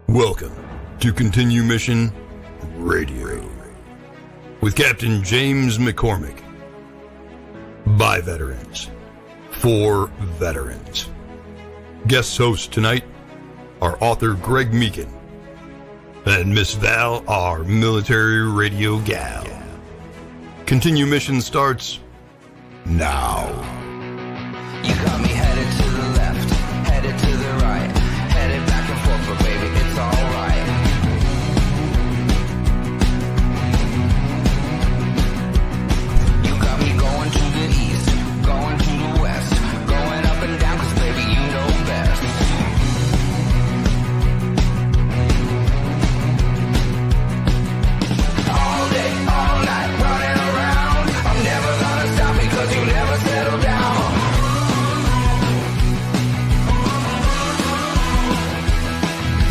Welcome to Continue Mission Radio with Captain James McCormick. By veterans, for veterans. Guest hosts tonight are author Greg Meekin and Miss Val, our military radio gal. Continue Mission starts now. You got me headed to the left, headed to the right, headed back and forth, but baby, it's alright. You got me going to the east, going to the west, going up and down, cause baby, you know best. All day, all night, running around, I'm never gonna stop because you never settle down.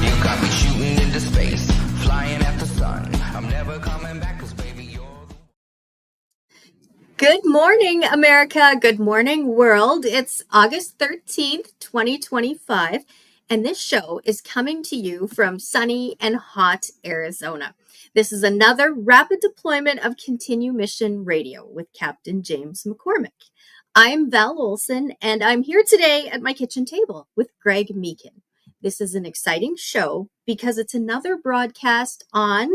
You got me shooting into space, flying at the sun. I'm never coming back, cause baby, you're the... Good morning, America. Good morning, world. It's August 13th, 2025, and this show is coming to you from sunny and hot Arizona. This is another rapid deployment of Continue Mission Radio with Captain James McCormick. I'm Val Olson, and I'm here today at my kitchen table with Greg Meekin. This is an exciting show because it's another broadcast on,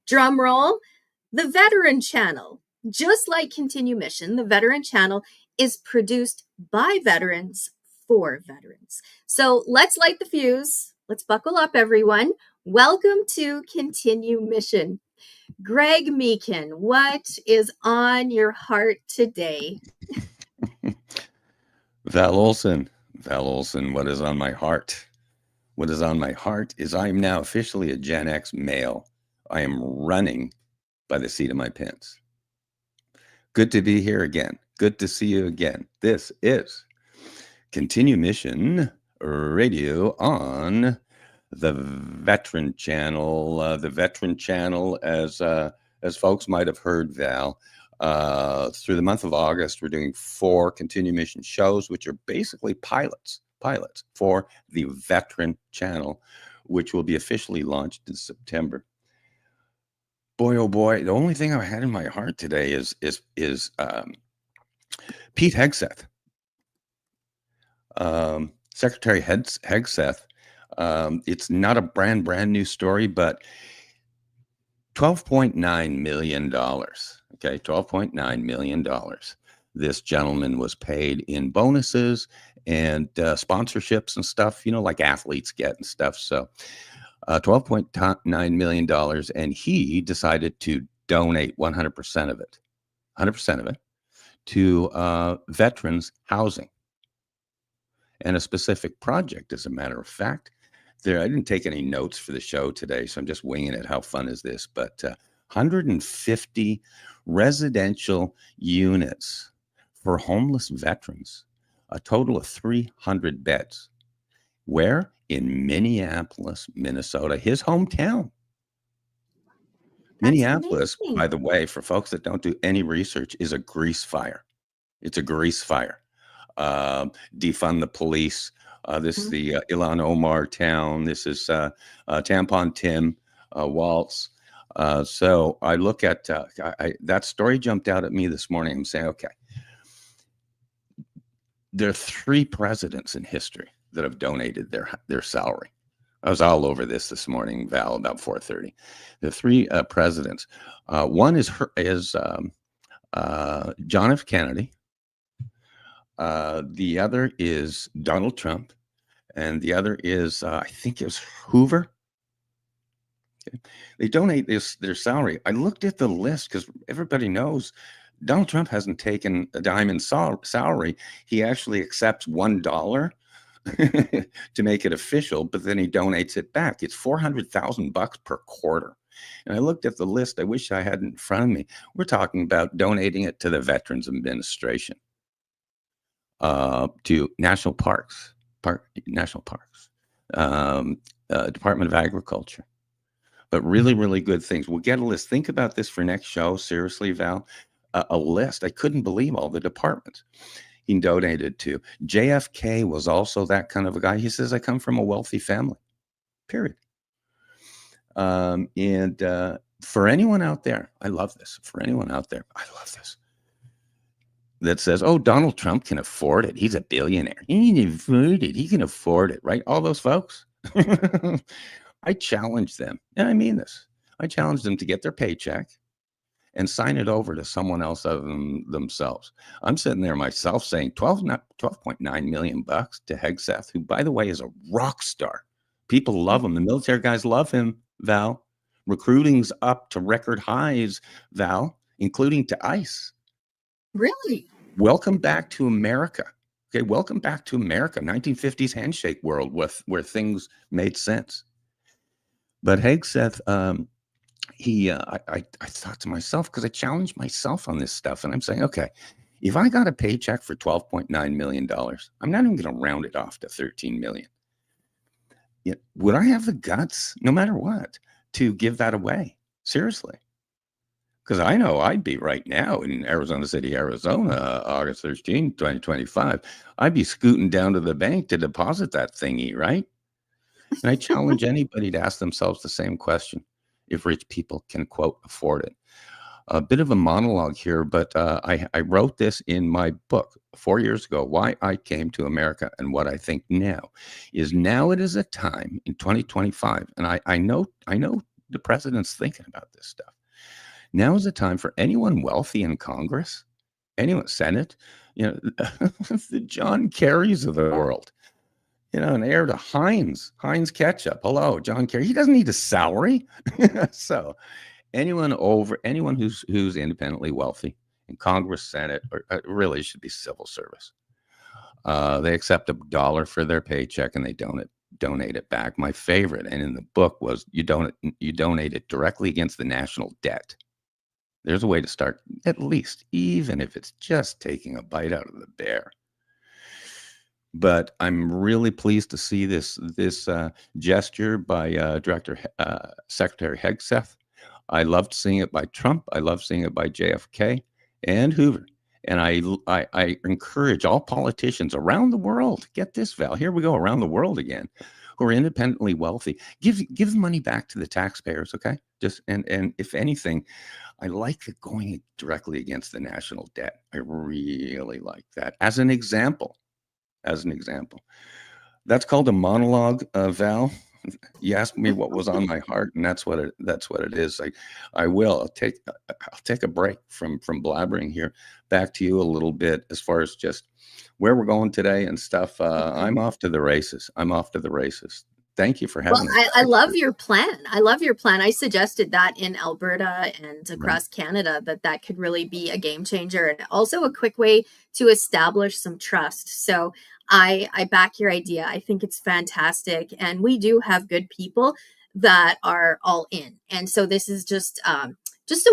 drumroll, the Veteran Channel. Just like Continue Mission, the Veteran Channel is produced by veterans for veterans. So let's light the fuse. Let's buckle up, everyone. Welcome to Continue Mission. Greg Meekin, what is on your heart today? Val Olson, what is on my heart? What is on my heart is I am now officially a Gen X male. I am running by the seat of my pants. Good to be here again. Good to see you again. This is Continue Mission Radio on the Veteran Channel. The Veteran Channel, as folks might have heard, Val, through the month of August, we're doing 4 Continue Mission shows, which are basically pilots for the Veteran Channel, which will be officially launched in September. Boy, oh boy, the only thing I had in my heart today is Pete Hegseth, Secretary Hegseth. It's not a brand new story, but $12.9 million. Okay, $12.9 million. This gentleman was paid in bonuses and sponsorships and stuff, like athletes get and stuff. So $12.9 million. And he decided to donate 100% of it, to veterans housing and a specific project, as a matter of fact. I didn't take any notes for the show today, so I'm just winging it. How fun is this? But 150 residential units for homeless veterans, a total of 300 beds. Where? In Minneapolis, Minnesota, his hometown. That's Minneapolis, amazing. by the way, for folks that don't do any research, is a grease fire. It's a grease fire. Defund the police. This is the Ilhan Omar town. This is Tampon Tim Waltz. So I look at that story jumped out at me this morning. I'm saying, okay, there are 3 presidents in history that have donated their salary. I was all over this morning, Val, about 4:30. The 3 presidents. One is John F. Kennedy. The other is Donald Trump, and the other is I think it was Hoover. Okay. They donate their salary. I looked at the list because everybody knows Donald Trump hasn't taken a dime in salary. He actually accepts $1 to make it official, but then he donates it back. It's $400,000 per quarter. And I looked at the list. I wish I had it in front of me. We're talking about donating it to the Veterans Administration, to national parks, Department of Agriculture. But really, really good things. We'll get a list. Think about this for next show. Seriously, Val, a list. I couldn't believe all the departments he donated to. JFK was also that kind of a guy. He says, I come from a wealthy family, period. And for anyone out there, I love this. For anyone out there, I love this. That says, oh, Donald Trump can afford it. He's a billionaire. He can afford it. He can afford it, right? All those folks. I challenge them, and I mean this. I challenge them to get their paycheck and sign it over to someone else other than themselves. I'm sitting there myself saying $12.9 million bucks to Hegseth, who, by the way, is a rock star. People love him. The military guys love him, Val. Recruiting's up to record highs, Val, including to ICE. Really? Welcome back to America. Okay, welcome back to America, 1950s handshake world where things made sense. But Hegseth, I thought to myself, because I challenged myself on this stuff, and I'm saying, okay, if I got a paycheck for $12.9 million, I'm not even going to round it off to 13 million. Would I have the guts, no matter what, to give that away? Seriously. Because I know I'd be right now in Arizona City, Arizona, August 13, 2025. I'd be scooting down to the bank to deposit that thingy, right? And I challenge anybody to ask themselves the same question, if rich people can, quote, afford it. A bit of a monologue here, but I wrote this in my book 4 years ago, Why I Came to America, and what I think now it is a time in 2025, and I know the president's thinking about this stuff. Now is the time for anyone wealthy in Congress, anyone Senate, the John Kerrys of the world, an heir to Heinz ketchup. Hello, John Kerry. He doesn't need a salary. So anyone who's independently wealthy in Congress, Senate, or really should be civil service. They accept $1 for their paycheck and they donate it back. My favorite, and in the book, was you donate it directly against the national debt. There's a way to start, at least, even if it's just taking a bite out of the bear. But I'm really pleased to see this gesture by Secretary Hegseth. I loved seeing it by Trump. I loved seeing it by JFK and Hoover. And I encourage all politicians around the world, get this, Val, here we go, around the world again, who are independently wealthy, give the money back to the taxpayers, okay? And if anything, I like it going directly against the national debt. I really like that. As an example. That's called a monologue, Val. You asked me what was on my heart, and that's what it is. I'll take a break from blabbering here, back to you a little bit as far as just where we're going today and stuff. I'm off to the races. Thank you for having me. I love your plan. I suggested that in Alberta and across Canada, that could really be a game changer, and also a quick way to establish some trust. So I back your idea. I think it's fantastic. And we do have good people that are all in. And so this is just a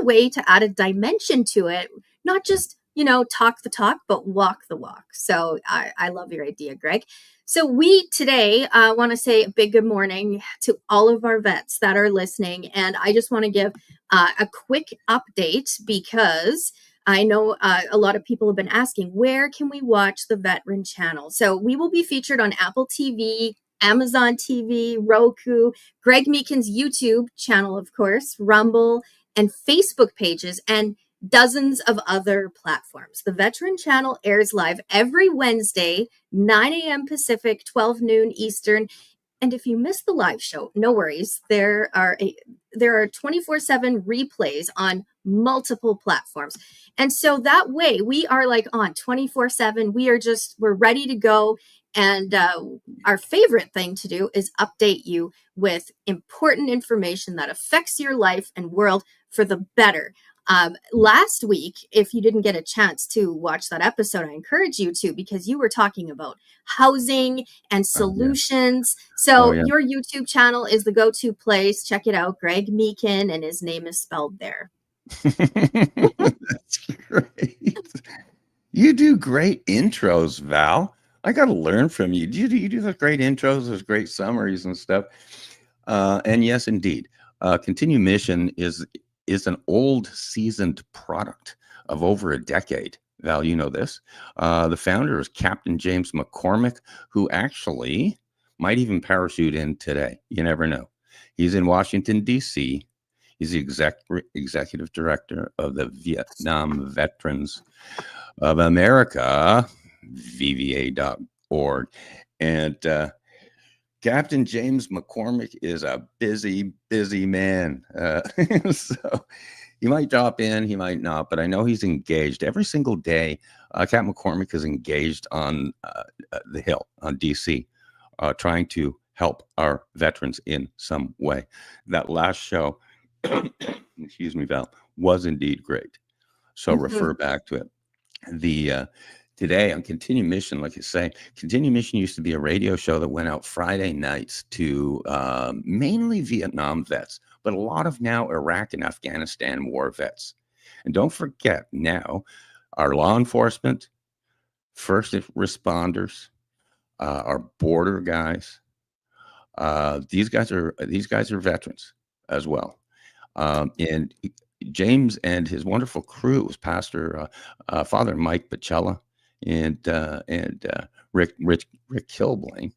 way to add a dimension to it, not just, talk the talk, but walk the walk. So I love your idea, Greg. So we today want to say a big good morning to all of our vets that are listening. And I just want to give a quick update because I know a lot of people have been asking, where can we watch the Veteran Channel? So we will be featured on Apple TV, Amazon TV, Roku, Greg Meekin's YouTube channel, of course, Rumble, and Facebook pages, and dozens of other platforms. The Veteran Channel airs live every Wednesday, 9 a.m. Pacific, 12 noon Eastern. And if you miss the live show, no worries. There are 24/7 replays on multiple platforms. And so that way we are on 24/7. We're ready to go. And our favorite thing to do is update you with important information that affects your life and world for the better. Last week, if you didn't get a chance to watch that episode, I encourage you to, because you were talking about housing and solutions. So your YouTube channel is the go-to place. Check it out, Greg Meekin, and his name is spelled there. That's great. You do great intros, Val. I got to learn from you. You do those great intros, those great summaries and stuff. And yes, indeed, Continue Mission is an old, seasoned product of over a decade. Val, you know this. The founder is Captain James McCormick, who actually might even parachute in today. You never know. He's in Washington, D.C. He's the executive director of the Vietnam Veterans of America, VVA.org. And Captain James McCormick is a busy, busy man. So he might drop in, he might not, but I know he's engaged every single day. Captain McCormick is engaged on the Hill, on DC, trying to help our veterans in some way. That last show, excuse me, Val, was indeed great. So refer back to it. The today on Continue Mission, like you say, Continue Mission used to be a radio show that went out Friday nights to mainly Vietnam vets, but a lot of now Iraq and Afghanistan war vets. And don't forget now, our law enforcement, first responders, our border guys, these guys are veterans as well. And James and his wonderful crew was Pastor Father Mike Bacella and Rick Kilblain.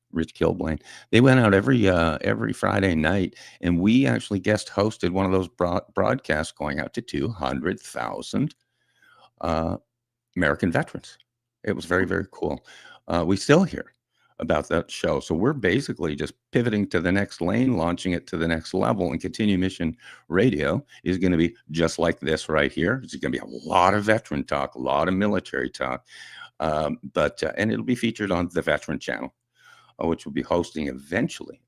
They went out every Friday night, and we actually guest hosted one of those broadcasts going out to 200,000 American veterans. It was very, very cool. We still hear about that show. So we're basically just pivoting to the next lane, launching it to the next level. And Continue Mission Radio is going to be just like this right here. It's going to be a lot of veteran talk, a lot of military talk, but it'll be featured on the Veteran Channel, which will be hosting eventually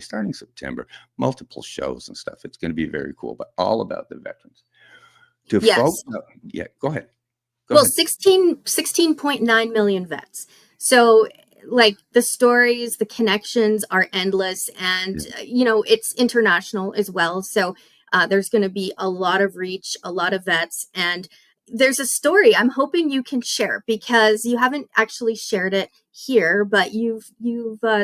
starting September, multiple shows and stuff. It's going to be very cool, but all about the veterans. To Yes. folks, yeah, go ahead. Well, 16.9 million vets. So like the stories, the connections are endless, and it's international as well. So there's going to be a lot of reach, a lot of vets, and there's a story I'm hoping you can share, because you haven't actually shared it here, but you've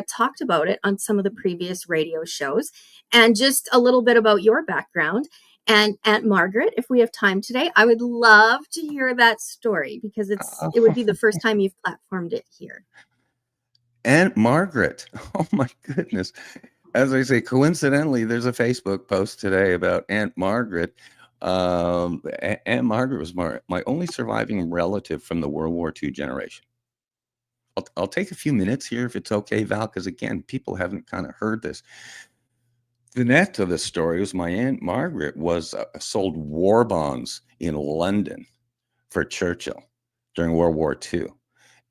talked about it on some of the previous radio shows, and just a little bit about your background. And Aunt Margaret, if we have time today, I would love to hear that story, because it would be the first time you've platformed it here. Aunt Margaret. Oh my goodness. As I say, coincidentally, there's a Facebook post today about Aunt Margaret. Aunt Margaret was my only surviving relative from the World War II generation. I'll take a few minutes here if it's okay, Val, because again, people haven't kind of heard this. The net of the story was my Aunt Margaret sold war bonds in London for Churchill during World War II.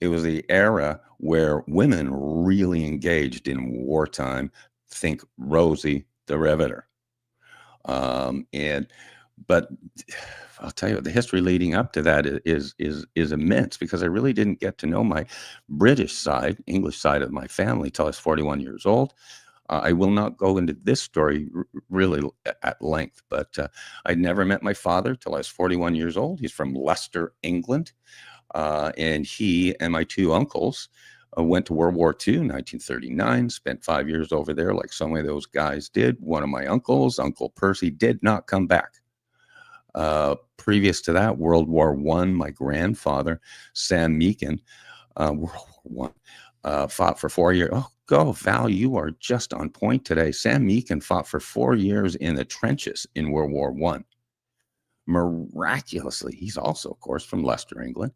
It was the era where women really engaged in wartime. Think Rosie the Riveter. But I'll tell you, the history leading up to that is immense, because I really didn't get to know my British side, English side of my family till I was 41 years old. I will not go into this story really at length, but I'd never met my father till I was 41 years old. He's from Leicester, England. And he and my two uncles went to World War II in 1939, spent 5 years over there like so many of those guys did. One of my uncles, Uncle Percy, did not come back. Previous to that, World War I, my grandfather, Sam Meakin, World War I, fought for 4 years. Oh, go, Val, you are just on point today. Sam Meakin fought for 4 years in the trenches in World War I. Miraculously, he's also, of course, from Leicester, England.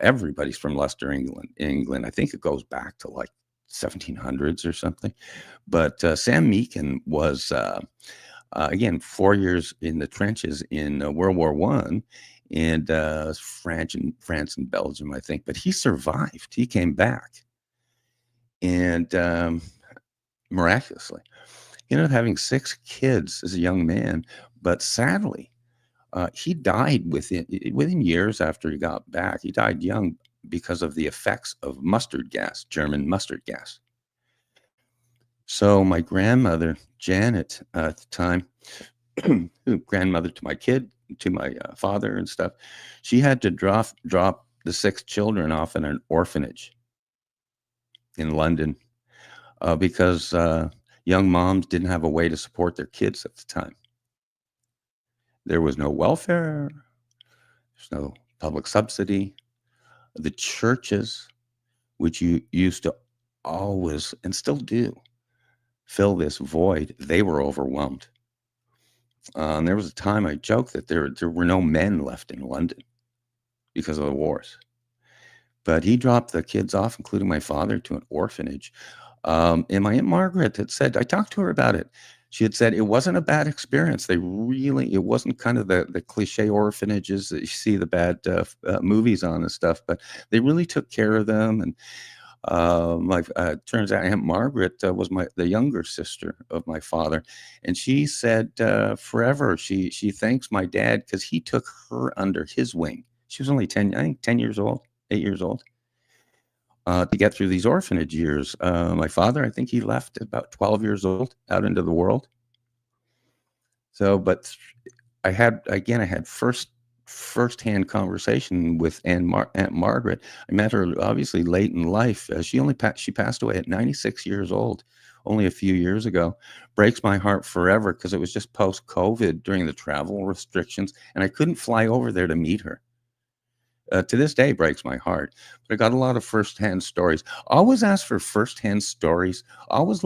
Everybody's from Leicester, England. I think it goes back to like 1700s or something. But Sam Meakin was, again, 4 years in the trenches in World War I, and France and Belgium, I think. But he survived. He came back. And miraculously, he ended up having 6 kids as a young man. But sadly, he died within years after he got back. He died young because of the effects of mustard gas, German mustard gas. So my grandmother, Janet, at the time, grandmother to my kid, to my father and stuff, she had to drop the 6 children off in an orphanage in London because young moms didn't have a way to support their kids at the time. There was no welfare. There's no public subsidy. The churches, which you used to always, and still do, fill this void, they were overwhelmed. And there was a time I joked that there were no men left in London because of the wars. But he dropped the kids off, including my father, to an orphanage. And my Aunt Margaret had said, I talked to her about it. She had said it wasn't a bad experience. It wasn't kind of the cliche orphanages that you see the bad movies on and stuff, but they really took care of them. And turns out Aunt Margaret was the younger sister of my father, and she said forever she thanks my dad because he took her under his wing. She was only 10 years old, 8 years old, to get through these orphanage years. My father, I think he left at about 12 years old out into the world. So, but I had first-hand conversation with Aunt Margaret. I met her obviously late in life. She passed away at 96 years old, only a few years ago. Breaks my heart forever because it was just post-COVID during the travel restrictions, and I couldn't fly over there to meet her. To this day, breaks my heart. But I got a lot of first-hand stories. Always ask for first-hand stories. Always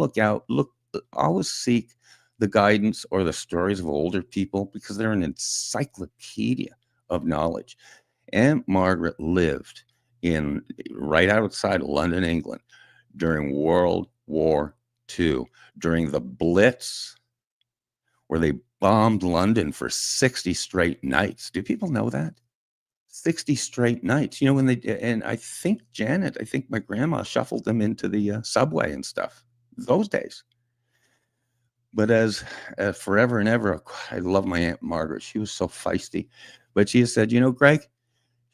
always seek the guidance or the stories of older people because they're an encyclopedia of knowledge. Aunt Margaret lived right outside London, England, during World War II, during the Blitz, where they bombed London for 60 straight nights. Do people know that? 60 straight nights. And I think my grandma shuffled them into the subway and stuff those days. But as forever and ever, I love my Aunt Margaret. She was so feisty. But she said, Greg,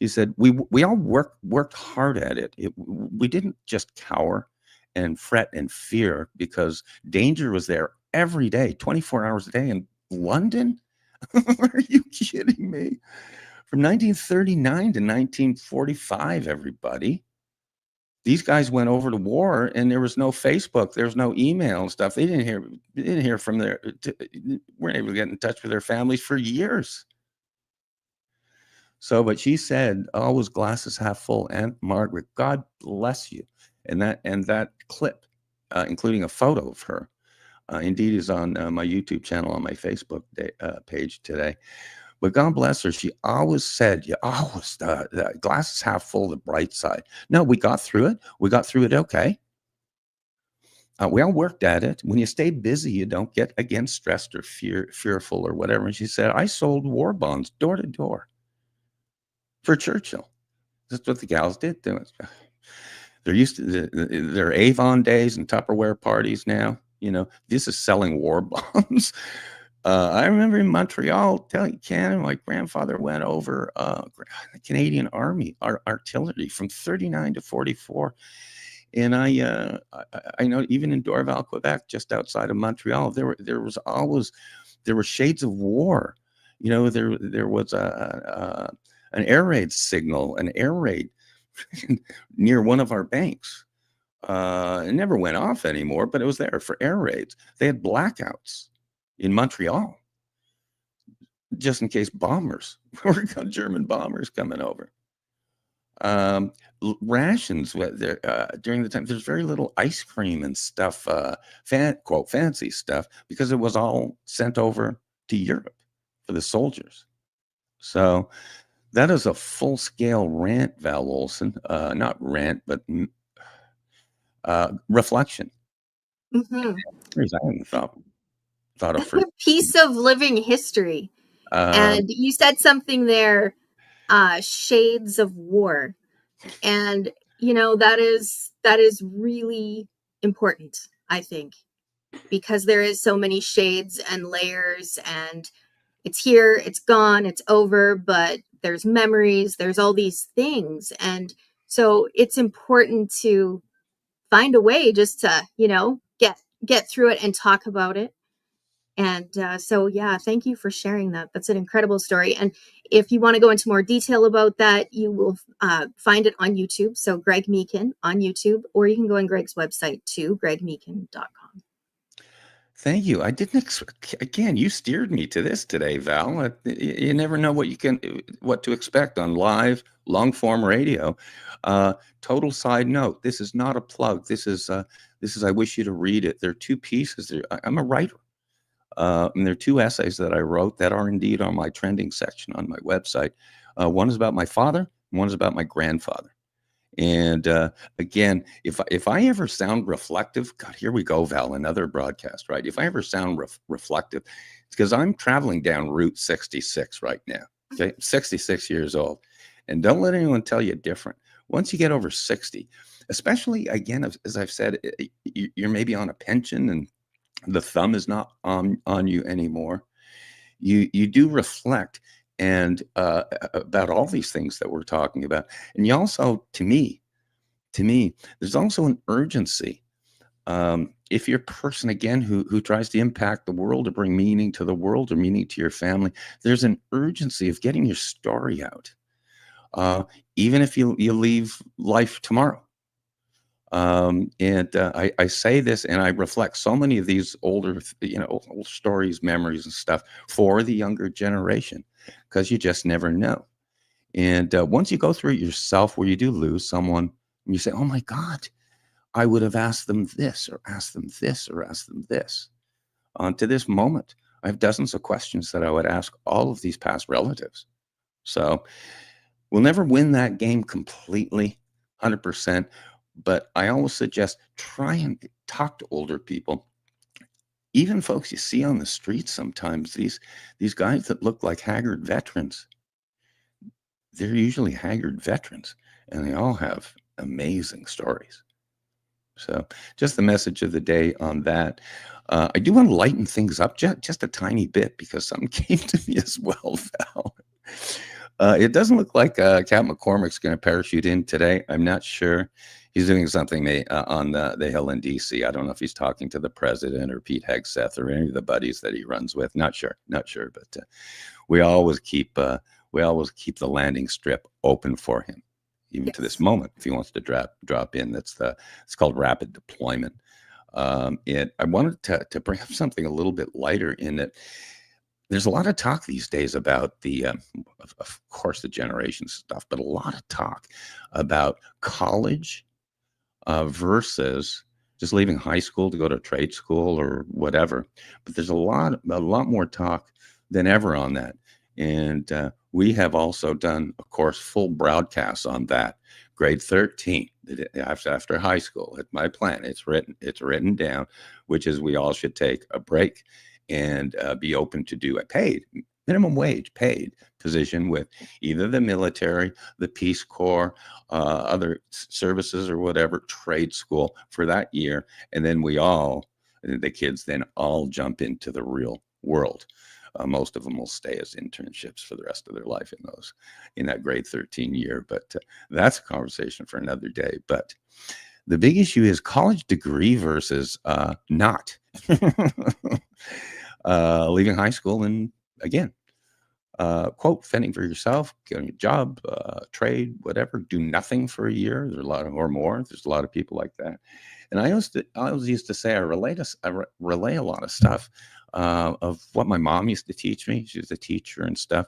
she said, we all worked hard at it. We didn't just cower and fret and fear because danger was there every day, 24 hours a day in London. Are you kidding me? From 1939 to 1945, everybody. These guys went over to war, and there was no Facebook, there was no email and stuff. They didn't hear from weren't able to get in touch with their families for years. So, but she said, always glasses half full. Aunt Margaret, God bless you. And that clip, including a photo of her, indeed is on my YouTube channel on my Facebook page today. But God bless her. She always said, the glass is half full, the bright side. No, we got through it. We got through it okay. We all worked at it. When you stay busy, you don't get, again, stressed or fearful or whatever. And she said, I sold war bonds door to door for Churchill. That's what the gals did. They're used to their Avon days and Tupperware parties now. This is selling war bonds. I remember in Montreal, Canada, my grandfather went over the Canadian Army, artillery from 39 to 44. And I know even in Dorval, Quebec, just outside of Montreal, there were shades of war. There was an air raid signal, an air raid near one of our banks. It never went off anymore, but it was there for air raids. They had blackouts in Montreal, just in case German bombers coming over. Rations during the time, there's very little ice cream and stuff, quote, fancy stuff, because it was all sent over to Europe for the soldiers. So that is a full-scale rant, Val Olson. Not rant, but reflection. Mm-hmm. I hadn't thought of for a piece of living history. And you said something there, shades of war. And, that is really important, I think, because there is so many shades and layers, and it's here, it's gone, it's over, but there's memories, there's all these things. And so it's important to find a way just to, get through it and talk about it. And thank you for sharing that. That's an incredible story. And if you want to go into more detail about that, you will find it on YouTube. So Greg Meekin on YouTube, or you can go on Greg's website too, gregmeekin.com. Thank you. I didn't expect, again, you steered me to this today, Val. You never know what to expect on live, long form radio. Total side note, this is not a plug. This is, I wish you to read it. There are two pieces. I'm a writer. And there are two essays that I wrote that are indeed on my trending section on my website. One is about my father, one is about my grandfather. And again, if I ever sound reflective, God, here we go, Val, another broadcast, right? If I ever sound reflective, it's because I'm traveling down Route 66 right now. Okay, I'm 66 years old, and don't let anyone tell you different. Once you get over 60, especially again, as I've said, you're maybe on a pension and the thumb is not on you anymore. You do reflect and about all these things that we're talking about, and you also, to me, there's also an urgency. If you're a person again who tries to impact the world or bring meaning to the world or meaning to your family, there's an urgency of getting your story out, even if you leave life tomorrow. I say this and I reflect so many of these older, old stories, memories and stuff for the younger generation, because you just never know. And once you go through it yourself, where you do lose someone, and you say, oh my God, I would have asked them this or asked them this or asked them this. To this moment, I have dozens of questions that I would ask all of these past relatives. So we'll never win that game completely, 100%. But I always suggest try and talk to older people, even folks you see on the streets sometimes. These guys that look like haggard veterans, they're usually haggard veterans, and they all have amazing stories. So just the message of the day on that. I do want to lighten things up just a tiny bit, because something came to me as well, Val. It doesn't look like Cap McCormick's going to parachute in today. I'm not sure. He's doing something on the Hill in D.C. I don't know if he's talking to the president or Pete Hegseth or any of the buddies that he runs with. Not sure. But we always keep the landing strip open for him, even to this moment, if he wants to drop in. It's called rapid deployment. I wanted to bring up something a little bit lighter, in that there's a lot of talk these days about of course, the generation stuff, but a lot of talk about college versus just leaving high school to go to trade school or whatever. But there's a lot more talk than ever on that. And we have also done, of course, full broadcasts on that. Grade 13, after high school, it's my plan. It's written down, which is we all should take a break and be open to do a paid, minimum wage paid position with either the military, the Peace Corps, other services or whatever, trade school for that year. And then the kids then all jump into the real world. Most of them will stay as internships for the rest of their life in that grade 13 year. But that's a conversation for another day. But the big issue is college degree versus not. Leaving high school and, again, quote, fending for yourself, getting a job, trade, whatever, do nothing for a year. There's a lot or more. There's a lot of people like that. And I always used to say I relay a lot of stuff of what my mom used to teach me. She was a teacher and stuff.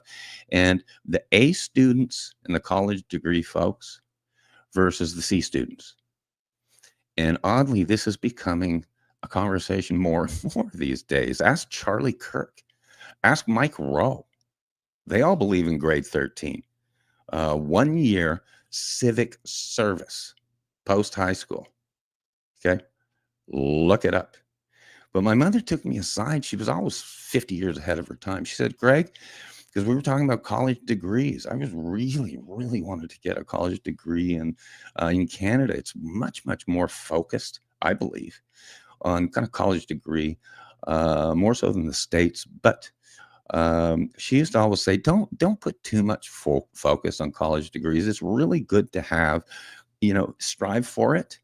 And the A students and the college degree folks versus the C students. And oddly, this is becoming a conversation more and more these days. Ask Charlie Kirk. Ask Mike Rowe. They all believe in grade 13. 1 year civic service post high school. Okay. Look it up. But my mother took me aside. She was always 50 years ahead of her time. She said, Greg, because we were talking about college degrees. I was really, really wanted to get a college degree in Canada. It's much, much more focused, I believe, on kind of college degree, more so than the States. But she used to always say, don't put too much focus on college degrees. It's really good to have, strive for it,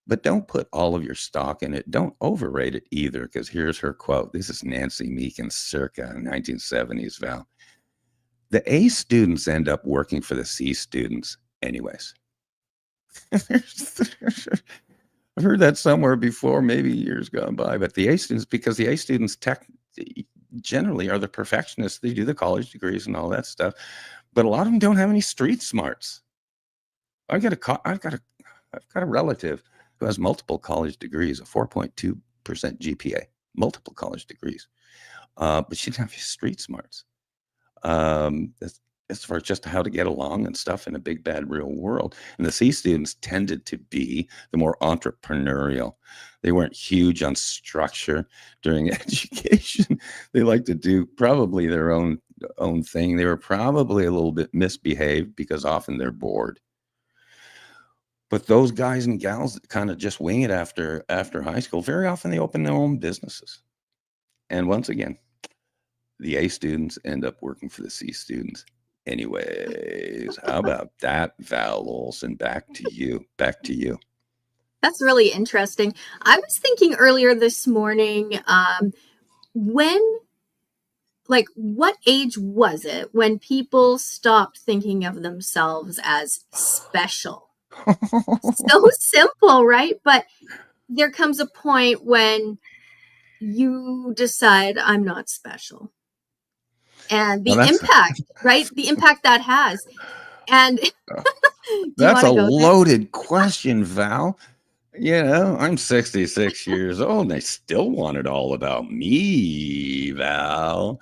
but don't put all of your stock in it. Don't overrate it either, because here's her quote. This is Nancy Meakin, circa 1970s, Val. The A students end up working for the C students anyways. I've heard that somewhere before, maybe years gone by. But the A students, because the A students generally are the perfectionists. They do the college degrees and all that stuff, but a lot of them don't have any street smarts. I've got a relative who has multiple college degrees, a 4.2% GPA, multiple college degrees, but she didn't have street smarts. As far as just how to get along and stuff in a big, bad real world. And the C students tended to be the more entrepreneurial. They weren't huge on structure during education. They liked to do probably their own thing. They were probably a little bit misbehaved because often they're bored. But those guys and gals that kind of just wing it after high school, very often they open their own businesses. And once again, the A students end up working for the C students. Anyways, how about that, Val Olson? Back to you. That's really interesting. I was thinking earlier this morning, what age was it when people stopped thinking of themselves as special? So simple, right? But there comes a point when you decide I'm not special. And the impact, right? The impact that has. And that's a loaded question, Val. You know, I'm 66 years old and I still want it all about me, Val.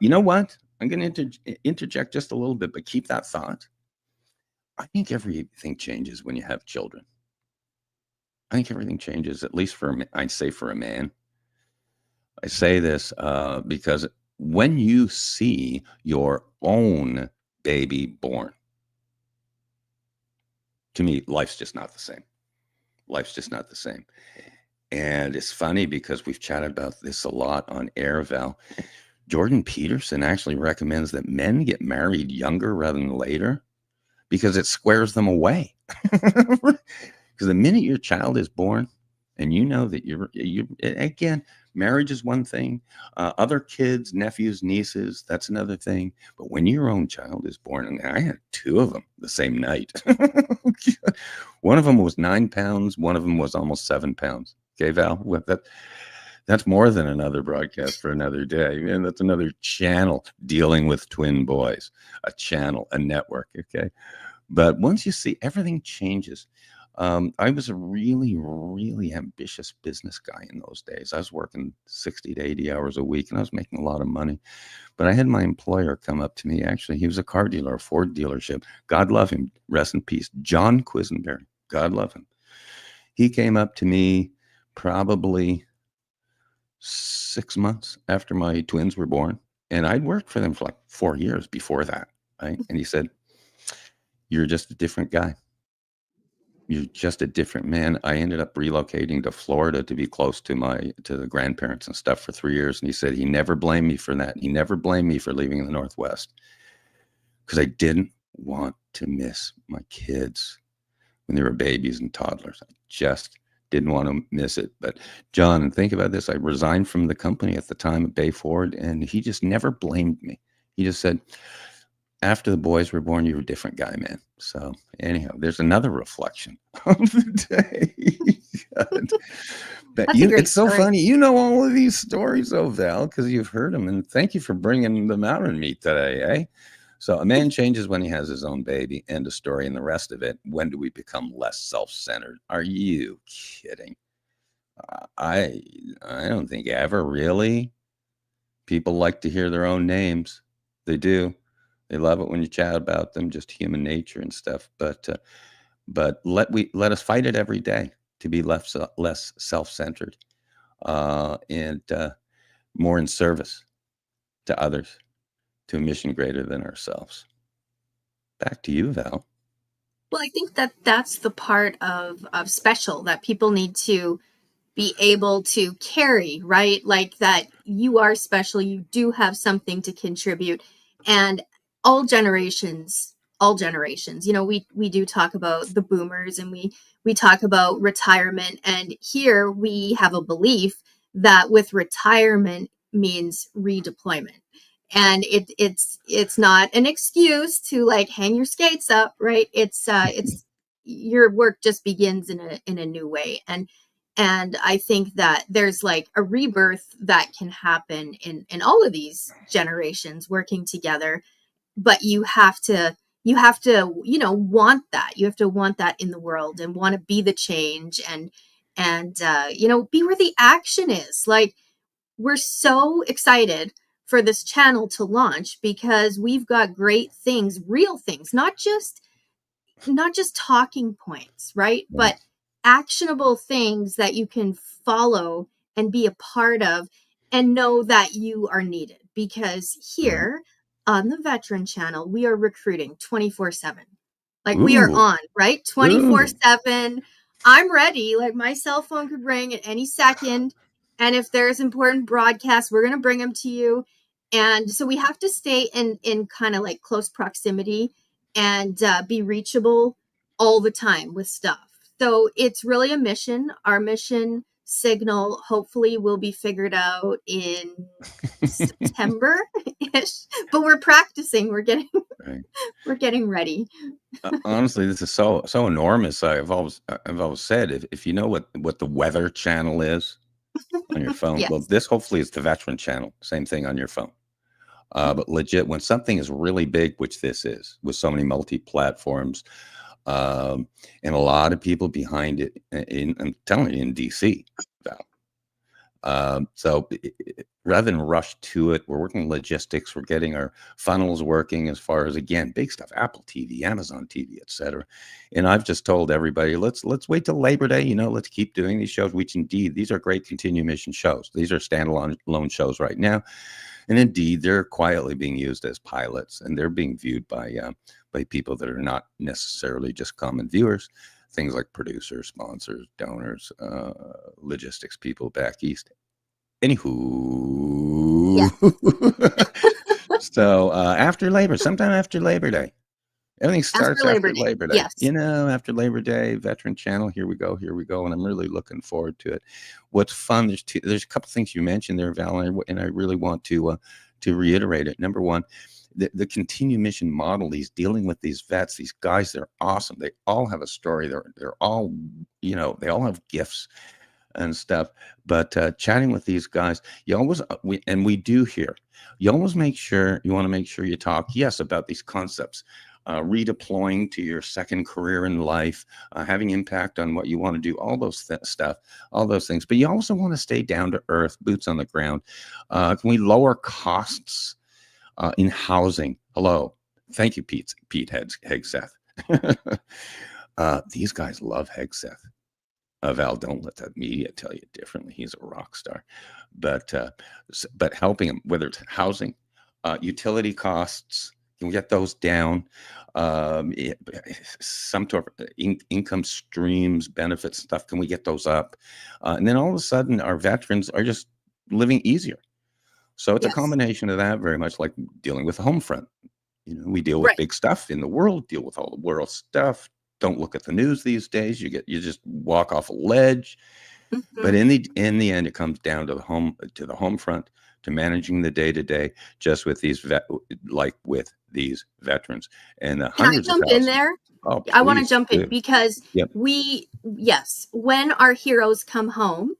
You know what? I'm going to interject just a little bit, but keep that thought. I think everything changes when you have children. I think everything changes, at least I'd say for a man. I say this because when you see your own baby born, to me, life's just not the same. And it's funny because we've chatted about this a lot on air, Val. Jordan Peterson actually recommends that men get married younger rather than later because it squares them away. Because the minute your child is born, and you know that you're again, marriage is one thing. Other kids, nephews, nieces, that's another thing. But when your own child is born, and I had two of them the same night. One of them was 9 pounds. One of them was almost 7 pounds. Okay, Val, that's more than another broadcast for another day. And that's another channel dealing with twin boys, a channel, a network. Okay. But once you see, everything changes. I was a really, really ambitious business guy in those days. I was working 60 to 80 hours a week and I was making a lot of money. But I had my employer come up to me. Actually, he was a car dealer, a Ford dealership. God love him. Rest in peace. John Quisenberry. God love him. He came up to me probably 6 months after my twins were born. And I'd worked for them for like 4 years before that. Right? And he said, "You're just a different guy. You're just a different man." I ended up relocating to Florida to be close to the grandparents and stuff for 3 years. And he said he never blamed me for that. He never blamed me for leaving the Northwest because I didn't want to miss my kids when they were babies and toddlers. I just didn't want to miss it. But John, think about this. I resigned from the company at the time at Bay Ford, and he just never blamed me. He just said, "After the boys were born, you're a different guy, man." So anyhow, there's another reflection of the day. But it's so funny. You know all of these stories, though, Val, because you've heard them. And thank you for bringing them out in me today, eh? So a man changes when he has his own baby. End of story. And the rest of it, when do we become less self-centered? Are you kidding? I don't think ever, really. People like to hear their own names. They do. They love it when you chat about them, just human nature and stuff. But let us fight it every day to be less self-centered and more in service to others, to a mission greater than ourselves. Back to you, Val. Well, I think that's the part of special that people need to be able to carry, right? Like that you are special, you do have something to contribute. And all generations, you know, we do talk about the boomers and we talk about retirement. And here we have a belief that with retirement means redeployment. And it's not an excuse to like hang your skates up, right? It's your work just begins in a new way. And I think that there's like a rebirth that can happen in all of these generations working together, but you have to want that. You have to want that in the world and want to be the change, and be where the action is. Like, we're so excited for this channel to launch because we've got great things, real things, not just talking points, right? But actionable things that you can follow and be a part of and know that you are needed. Because here on the Veteran Channel, we are recruiting 24/7. Like, we are Ooh. on, right? 24/7. I'm ready. Like, my cell phone could ring at any second. And if there's important broadcasts, we're going to bring them to you. And so we have to stay in kind of like close proximity and be reachable all the time with stuff. So it's really a mission. Our mission signal hopefully will be figured out in September-ish, but we're practicing. We're getting Right. we're getting ready. Honestly, this is so enormous. I've always said, if you know what the Weather Channel is on your phone, well, Yes. this hopefully is the Veteran Channel. Same thing on your phone. But legit, when something is really big, which this is, with so many multi-platforms, and a lot of people behind it, I'm telling you, in DC, Val. So rather than rush to it, we're working logistics. We're getting our funnels working as far as, again, big stuff, Apple TV, Amazon TV, etc. And I've just told everybody, let's wait till Labor Day. Let's keep doing these shows, which indeed, these are great continuing mission shows. These are standalone shows right now. And indeed, they're quietly being used as pilots, and they're being viewed by people that are not necessarily just common viewers, things like producers, sponsors, donors, logistics people back east. Anywho, so sometime after Labor Day, everything starts after Labor Day. Yes. After Labor Day, Veteran Channel, here we go, and I'm really looking forward to it. What's fun, there's a couple things you mentioned there, Val, and I really want to reiterate it. Number one, the continued mission model, he's dealing with these vets, these guys, they're awesome. They all have a story. They're all, they all have gifts and stuff. But chatting with these guys, you always, we do here, you always want to make sure you talk, yes, about these concepts. Redeploying to your second career in life, having impact on what you want to do, all those stuff, all those things. But you also want to stay down to earth, boots on the ground. Can we lower costs in housing? Hello. Thank you, Pete Hegseth. These guys love Hegseth. Val, don't let the media tell you differently. He's a rock star. But helping them, whether it's housing, utility costs, can we get those down? Some sort of income streams, benefits, stuff, can we get those up? And then all of a sudden, our veterans are just living easier. So it's a combination of that, very much like dealing with the home front. We deal with big stuff in the world, deal with all the world stuff. Don't look at the news these days. You just walk off a ledge. Mm-hmm. But in the end, it comes down to the home front, to managing the day-to-day, just with these with these veterans and the hundreds. Can I jump in there? Oh, I want to jump in because when our heroes come home,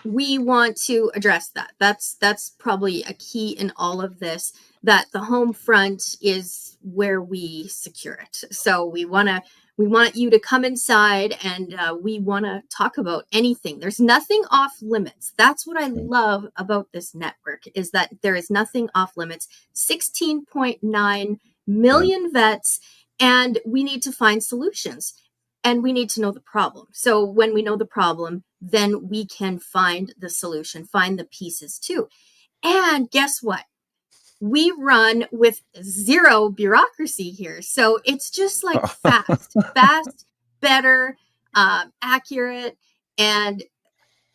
we want to address that. That's probably a key in all of this, that the home front is where we secure it. So we want you to come inside, and we want to talk about anything. There's nothing off limits. That's what I love about this network, is that there is nothing off limits. 16.9 million vets, and we need to find solutions, and we need to know the problem. So when we know the problem, then we can find the solution, find the pieces too. And guess what? We run with zero bureaucracy here. So it's just like fast, better, accurate. And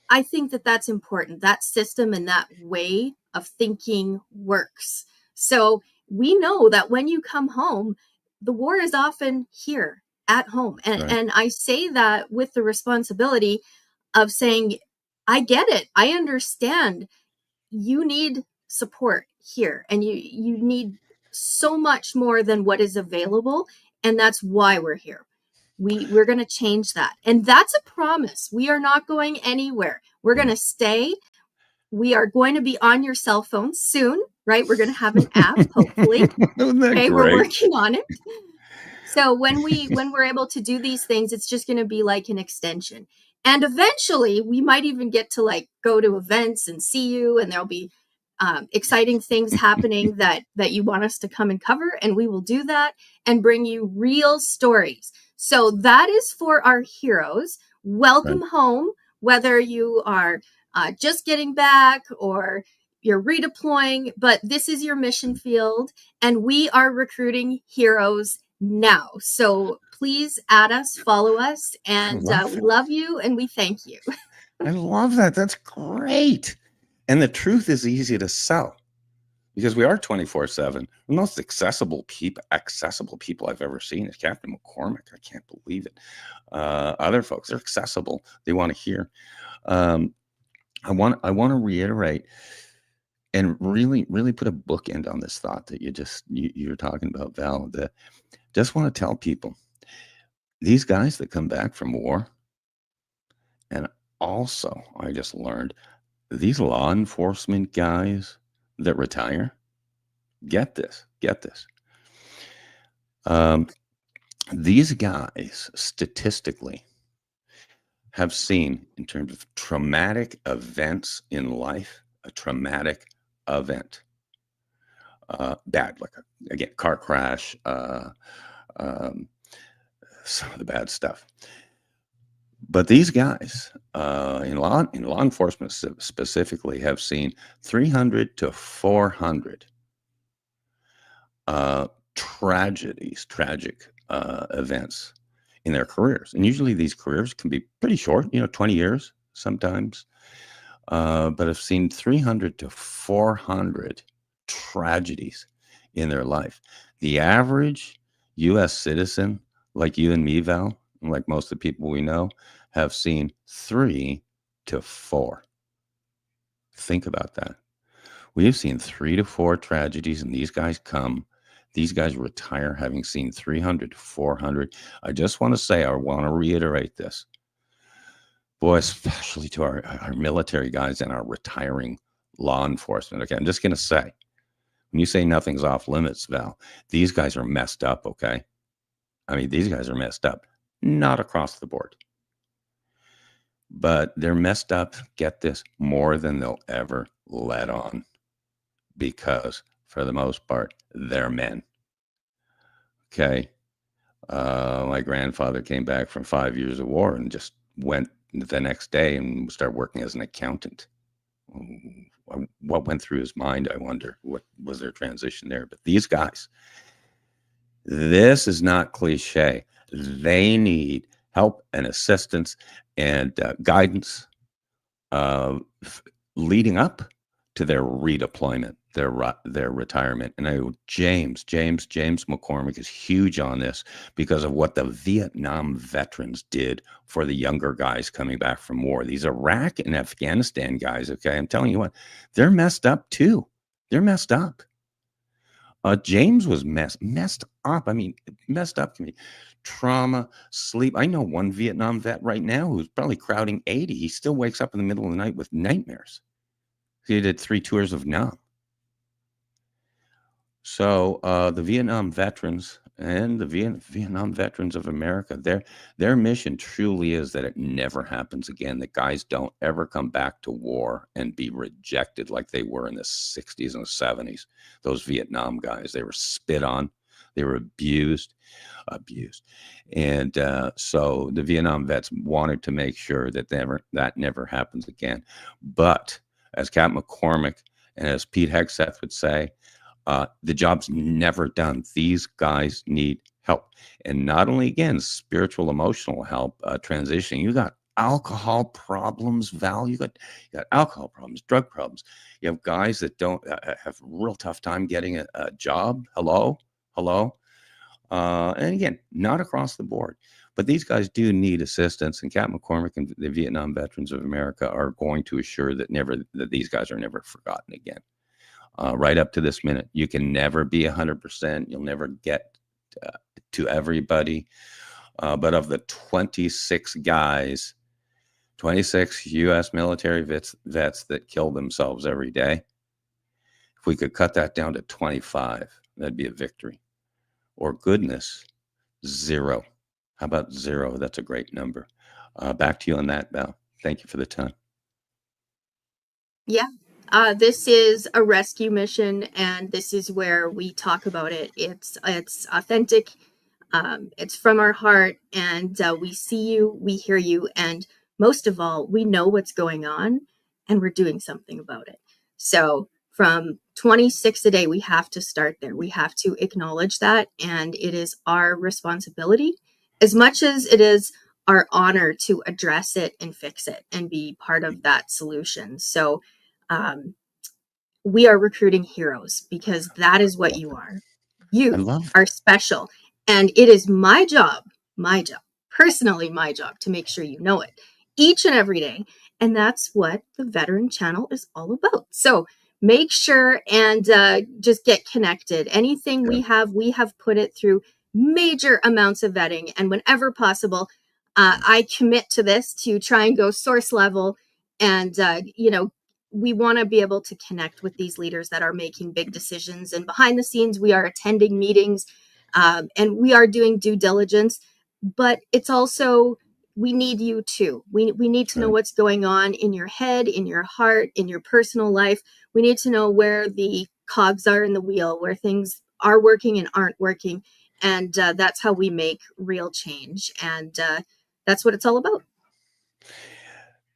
I think that that's important. That system and that way of thinking works. So we know that when you come home, the war is often here at home. And I say that with the responsibility of saying, I get it. I understand. You need support here, and you need so much more than what is available, and that's why we're here. We're going to change that. And that's a promise. We are not going anywhere. We're going to stay. We are going to be on your cell phone soon, right? We're going to have an app, hopefully. Isn't that Okay, great? we're working on it. So when we're able to do these things, it's just going to be like an extension. And eventually we might even get to like go to events and see you, and there'll be exciting things happening that you want us to come and cover, and we will do that and bring you real stories. So that is for our heroes. Welcome home, whether you are just getting back or you're redeploying, but this is your mission field, and we are recruiting heroes now. So please add us, follow us, and we love you and we thank you. I love that. That's great. And the truth is easy to sell because we are 24/7. The most accessible people I've ever seen is Captain McCormick. I can't believe it. Other folks, they're accessible. They want to hear. I want to reiterate and really, really put a bookend on this thought that you're talking about, Val. Just want to tell people, these guys that come back from war, and also I just learned these law enforcement guys that retire, get this. These guys statistically have seen, in terms of traumatic events in life, a traumatic event, bad, like again, car crash, some of the bad stuff. But these guys in law enforcement specifically have seen 300 to 400 tragic events in their careers. And usually these careers can be pretty short, 20 years sometimes. But I've seen 300 to 400 tragedies in their life. The average U.S. citizen, like you and me, Val, and like most of the people we know, have seen 3 to 4. Think about that. We have seen 3 to 4 tragedies, and these guys retire having seen 300 to 400. I just want to say, I want to reiterate this. Boy, especially to our military guys and our retiring law enforcement. Okay, I'm just going to say, when you say nothing's off limits, Val, these guys are messed up, okay? I mean, these guys are messed up. Not across the board. But they're messed up, get this, more than they'll ever let on. Because, for the most part, they're men. Okay? My grandfather came back from 5 years of war and just went the next day and started working as an accountant. What went through his mind, I wonder. What was their transition there? But these guys, this is not cliche. They need help and assistance and guidance leading up to their redeployment, their retirement. And I know James McCormick is huge on this because of what the Vietnam veterans did for the younger guys coming back from war. These Iraq and Afghanistan guys, okay, I'm telling you what, they're messed up too. They're messed up. James was messed up. I mean, messed up to me. Trauma, sleep. I know one Vietnam vet right now who's probably crowding 80. He still wakes up in the middle of the night with nightmares. He did 3 tours of Nam. So the Vietnam veterans and the Vietnam veterans of America, their mission truly is that it never happens again. That guys don't ever come back to war and be rejected like they were in the 60s and 70s. Those Vietnam guys, they were spit on, they were abused. And so the Vietnam vets wanted to make sure that that never happens again. But as Cap McCormick and as Pete Hegseth would say, the job's never done. These guys need help. And not only, again, spiritual, emotional help, transitioning. You got alcohol problems, Val. You got alcohol problems, drug problems. You have guys that don't have a real tough time getting a job. Hello. And again, not across the board. But these guys do need assistance, and Cap McCormick and the Vietnam Veterans of America are going to assure that these guys are never forgotten again. Right up to this minute, you can never be 100%. You'll never get to everybody. But of the 26 guys, 26 U.S. military vets that kill themselves every day, if we could cut that down to 25, that'd be a victory. Or goodness, 0. How about 0? That's a great number. Back to you on that, Val. Thank you for the time. Yeah. This is a rescue mission, and this is where we talk about it. It's authentic. It's from our heart, and we see you, we hear you, and most of all, we know what's going on, and we're doing something about it. So from 26 a day, we have to start there. We have to acknowledge that, and it is our responsibility, as much as it is our honor, to address it and fix it and be part of that solution. So we are recruiting heroes, because that is what you are. You are special. And it is my job, personally my job, to make sure you know it each and every day. And that's what the Veteran Channel is all about. So make sure and just get connected. Anything we have put it through major amounts of vetting. And whenever possible, I commit to this, to try and go source level. And, we want to be able to connect with these leaders that are making big decisions. And behind the scenes, we are attending meetings, and we are doing due diligence. But it's also, we need you too. We need to know what's going on in your head, in your heart, in your personal life. We need to know where the cogs are in the wheel, where things are working and aren't working. And that's how we make real change. And that's what it's all about.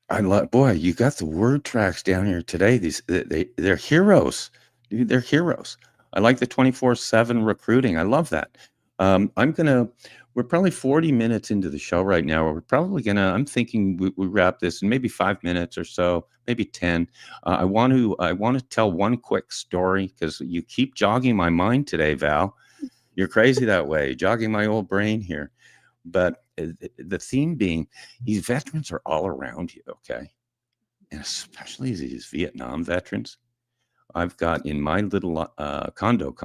I love, boy, you got the word tracks down here today. They're heroes. Dude, they're heroes. I like the 24/7 recruiting. I love that. We're probably 40 minutes into the show right now. I'm thinking we wrap this in maybe 5 minutes or so, maybe 10. I want to tell one quick story, because you keep jogging my mind today, Val. You're crazy that way, jogging my old brain here. But the theme being, these veterans are all around you, okay? And especially these Vietnam veterans. I've got in my little condominium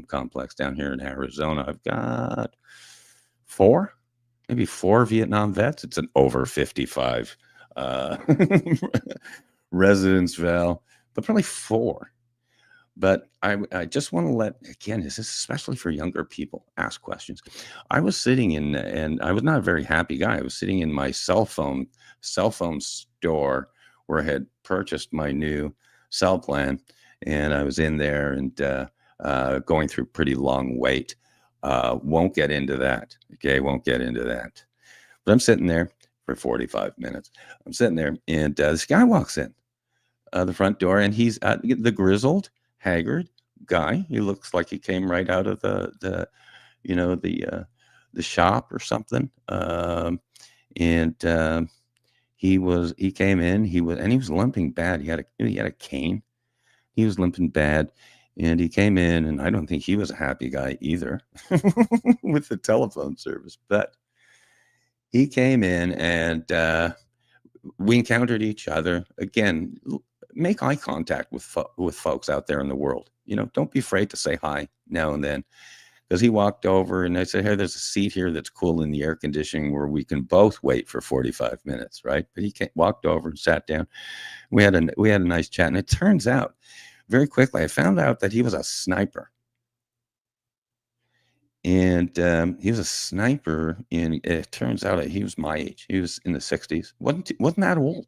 complex down here in Arizona, I've got maybe four Vietnam vets. It's an over 55 residence, Val, but probably 4. But I just want to again, this is especially for younger people, ask questions. I was sitting and I was not a very happy guy. I was sitting in my cell phone store where I had purchased my new cell plan. And I was in there and going through pretty long wait. Won't get into that. Okay, won't get into that. But I'm sitting there for 45 minutes. I'm sitting there, and this guy walks in the front door, and he's the grizzled, haggard guy. He looks like he came right out of the shop or something. He came in. He was limping bad. He had a cane. He was limping bad, and he came in, and I don't think he was a happy guy either with the telephone service. But he came in, and we encountered each other again. Make eye contact with folks out there in the world. Don't be afraid to say hi now and then. Because he walked over and I said, hey, there's a seat here that's cool in the air conditioning where we can both wait for 45 minutes, right? But he walked over and sat down. We had a nice chat. And it turns out, very quickly, I found out that he was a sniper. And he was a sniper, and it turns out that he was my age. He was in the 60s. Wasn't that old.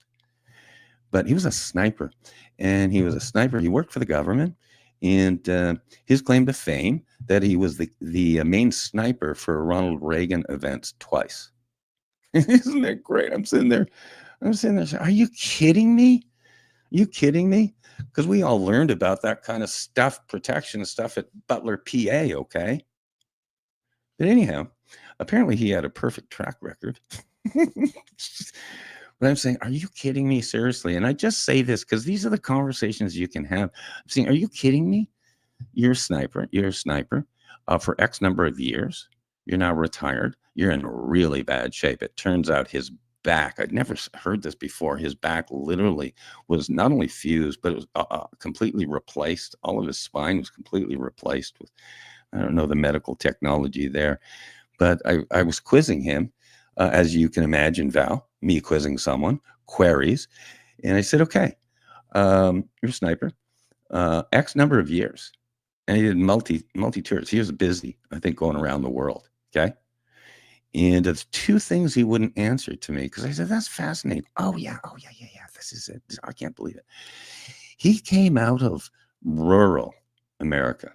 But he was a sniper, and he was a sniper. He worked for the government, and his claim to fame that he was the main sniper for Ronald Reagan events twice. Isn't that great? I'm sitting there saying, are you kidding me? Because we all learned about that kind of stuff, protection stuff at Butler, PA, okay? But anyhow, apparently he had a perfect track record. But I'm saying, are you kidding me? Seriously? And I just say this because these are the conversations you can have. I'm saying, are you kidding me? You're a sniper. For X number of years. You're now retired. You're in really bad shape. It turns out his back, I'd never heard this before. His back literally was not only fused, but it was completely replaced. All of his spine was completely replaced with, I don't know, the medical technology there. But I was quizzing him, as you can imagine, Val, me quizzing someone, queries. And I said, okay, you're a sniper, X number of years. And he did multi tours. He was busy, I think, going around the world. Okay. And there's two things he wouldn't answer to me because I said, that's fascinating. Oh, yeah. This is it. I can't believe it. He came out of rural America.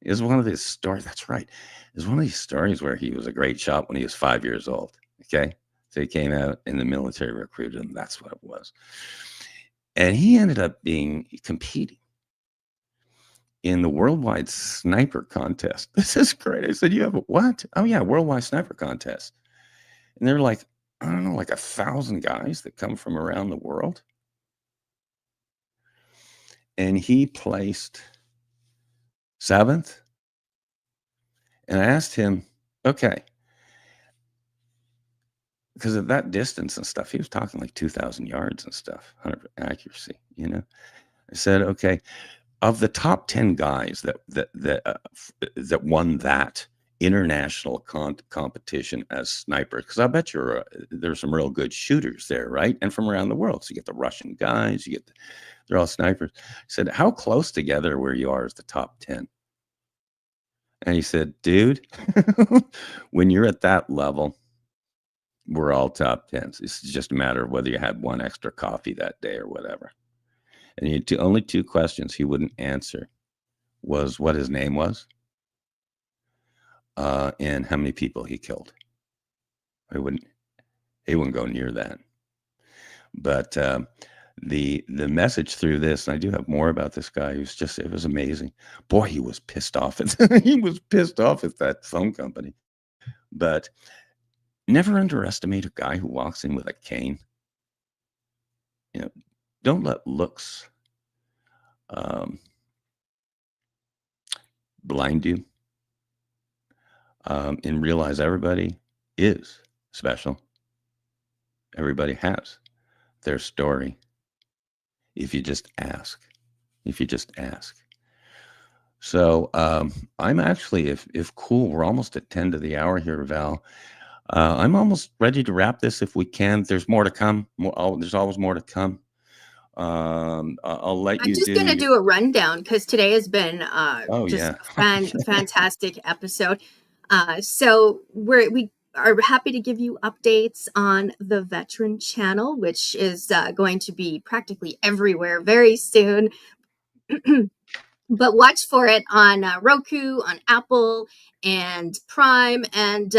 It was one of his stories. That's right. It was one of these stories where he was a great shot when he was 5 years old. Okay. So he came out and the military recruited him. That's what it was. And he ended up competing in the worldwide sniper contest. This is great. I said, you have a what? Oh yeah, worldwide sniper contest. And they're like, I don't know, like 1,000 guys that come from around the world. And he placed 7th. And I asked him, okay, because of that distance and stuff, he was talking like 2,000 yards and stuff, 100% accuracy, you know. I said, okay, of the top 10 guys that won that international competition as snipers, because I bet there's some real good shooters there, right? And from around the world. So you get the Russian guys, they're all snipers. I said, how close together where you are as the top 10? And he said, dude, when you're at that level, we're all top 10s. It's just a matter of whether you had one extra coffee that day or whatever. And he had only 2 questions he wouldn't answer was what his name was and how many people he killed. He wouldn't go near that. But the message through this, and I do have more about this guy it was amazing. Boy, he was pissed off at that phone company. But never underestimate a guy who walks in with a cane. You know, don't let looks blind you, and realize everybody is special. Everybody has their story. If you just ask. So I'm actually, if cool, we're almost at 10 to the hour here, Val. I'm almost ready to wrap this if we can. There's more to come. There's always more to come. I'll let you. I'm just going to do a rundown because today has been a fantastic episode. So we are happy to give you updates on the Veteran channel, which is going to be practically everywhere very soon. But watch for it on Roku, on Apple, and Prime, and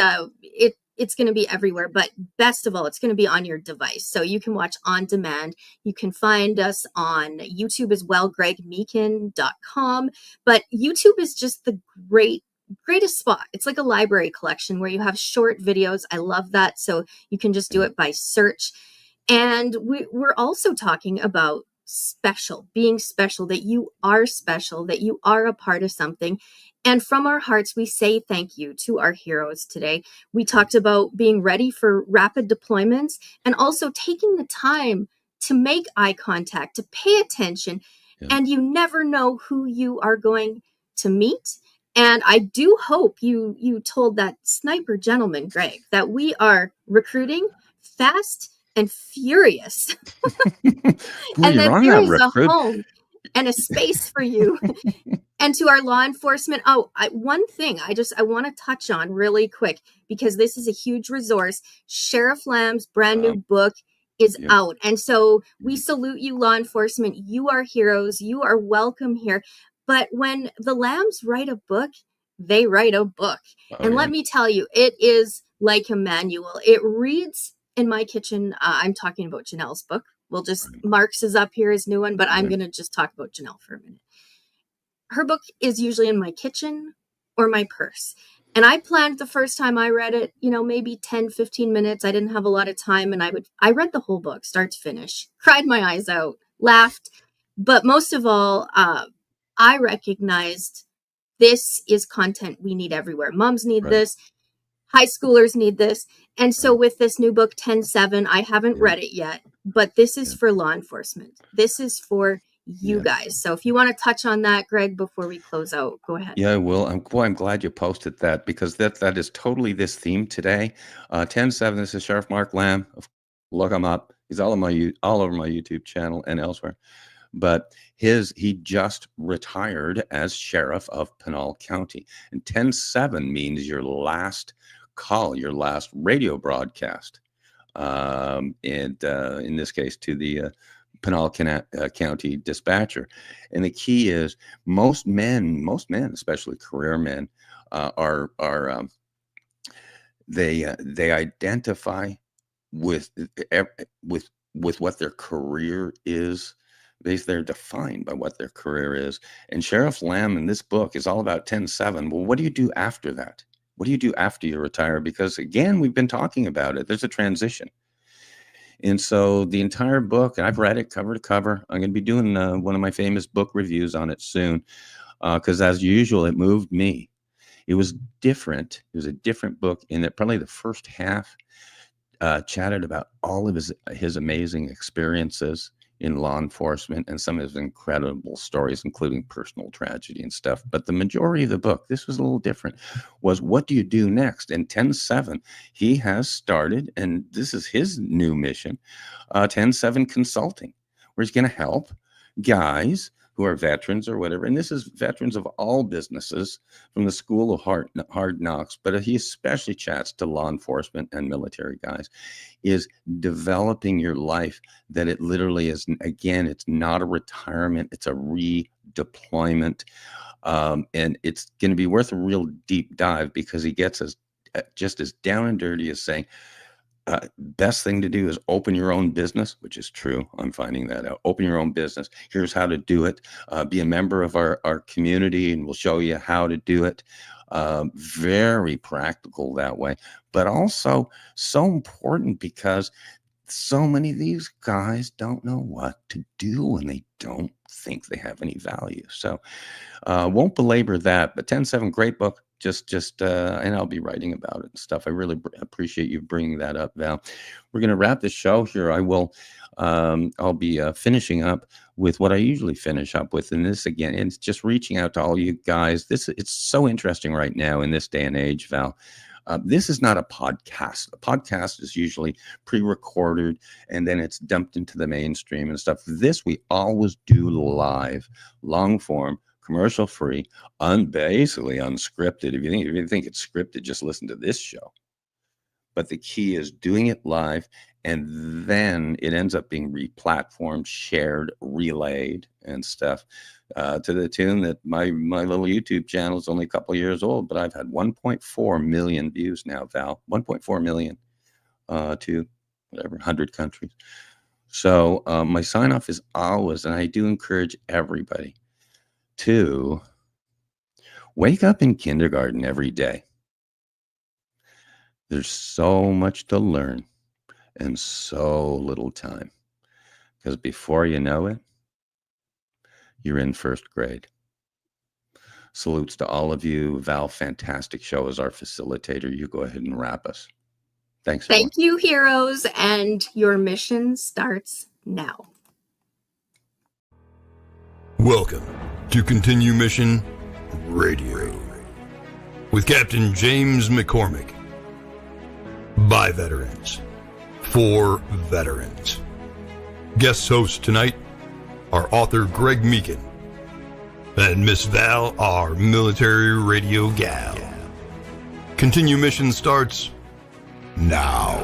it's going to be everywhere. But best of all, it's going to be on your device, so you can watch on demand. You can find us on YouTube as well, gregmeekin.com. But YouTube is just the greatest spot. It's like a library collection where you have short videos. I love that. So you can just do it by search. And we're also talking about being special, that you are special, that you are a part of something. And from our hearts, we say thank you to our heroes today. We talked about being ready for rapid deployments and also taking the time to make eye contact, to pay attention. Yeah. And you never know who you are going to meet. And I do hope you told that sniper gentleman, Greg, that we are recruiting fast and furious. And that there is a home and a space for you. And to our law enforcement, one thing I want to touch on really quick, because this is a huge resource. Sheriff Lamb's brand new book is out. And so we salute you, law enforcement. You are heroes. You are welcome here. But when the Lambs write a book, they write a book. Let me tell you, it is like a manual. It reads in my kitchen. I'm talking about Janelle's book. Mark's is up here, his new one, but I'm going to just talk about Janelle for a minute. Her book is usually in my kitchen or my purse. And I planned the first time I read it, maybe 10, 15 minutes. I didn't have a lot of time. And I read the whole book, start to finish, cried my eyes out, laughed. But most of all, I recognized this is content we need everywhere. Moms need this. High schoolers need this. And so with this new book, 10-7, I haven't read it yet, but this is for law enforcement. This is for you Yeah. guys. So if you want to touch on that, Greg, before we close out, go ahead. Yeah, I will. I'm glad you posted that, because that is totally this theme today. 10-7, this is Sheriff Mark Lamb. Look him up. He's all over my YouTube channel and elsewhere. But he just retired as sheriff of Pinal County. And 10-7 means your last call, your last radio broadcast. And in this case, to the Pinal County dispatcher. And the key is most men, especially career men, they identify with what their career is. They're defined by what their career is. And Sheriff Lamb in this book is all about 10-7. Well, what do you do after that? What do you do after you retire? Because again, we've been talking about it. There's a transition. And so the entire book, and I've read it cover to cover. I'm going to be doing one of my famous book reviews on it soon, because as usual, it moved me. It was different. It was a different book in that probably the first half chatted about all of his amazing experiences in law enforcement and some of his incredible stories, including personal tragedy and stuff. But the majority of the book, this was a little different, was what do you do next? In 10-7, he has started, and this is his new mission, 10-7 Consulting, where he's going to help guys who are veterans or whatever. And this is veterans of all businesses from the school of hard knocks, but he especially chats to law enforcement and military guys, is developing your life, that it literally is, again, it's not a retirement, it's a redeployment. And it's going to be worth a real deep dive, because he gets us just as down and dirty as saying, best thing to do is open your own business, which is true. I'm finding that out. Open your own business. Here's how to do it. Be a member of our community, and we'll show you how to do it. Very practical that way, but also so important, because so many of these guys don't know what to do and they don't think they have any value. So won't belabor that, but 10-7, great book. And I'll be writing about it and stuff. I really appreciate you bringing that up, Val. We're going to wrap this show here. I'll be finishing up with what I usually finish up with. And this, again, it's just reaching out to all you guys. It's so interesting right now in this day and age, Val. This is not a podcast. A podcast is usually pre-recorded and then it's dumped into the mainstream and stuff. This we always do live, long form, commercial free, basically unscripted. If you think it's scripted, just listen to this show. But the key is doing it live, and then it ends up being replatformed, shared, relayed, and stuff, to the tune that my little YouTube channel is only a couple of years old, but I've had 1.4 million views now, Val. 1.4 million to whatever, 100 countries. So my sign off is always, and I do encourage everybody to wake up in kindergarten every day. There's so much to learn and so little time, because before you know it, you're in first grade. Salutes to all of you. Val, fantastic show as our facilitator. You go ahead and wrap us. Thanks. Thank you, heroes, and your mission starts now. Welcome to Continue Mission Radio with Captain James McCormick. By veterans, for veterans. Guest hosts tonight are author Greg Meekin and Miss Val, our military radio gal. Continue Mission starts now.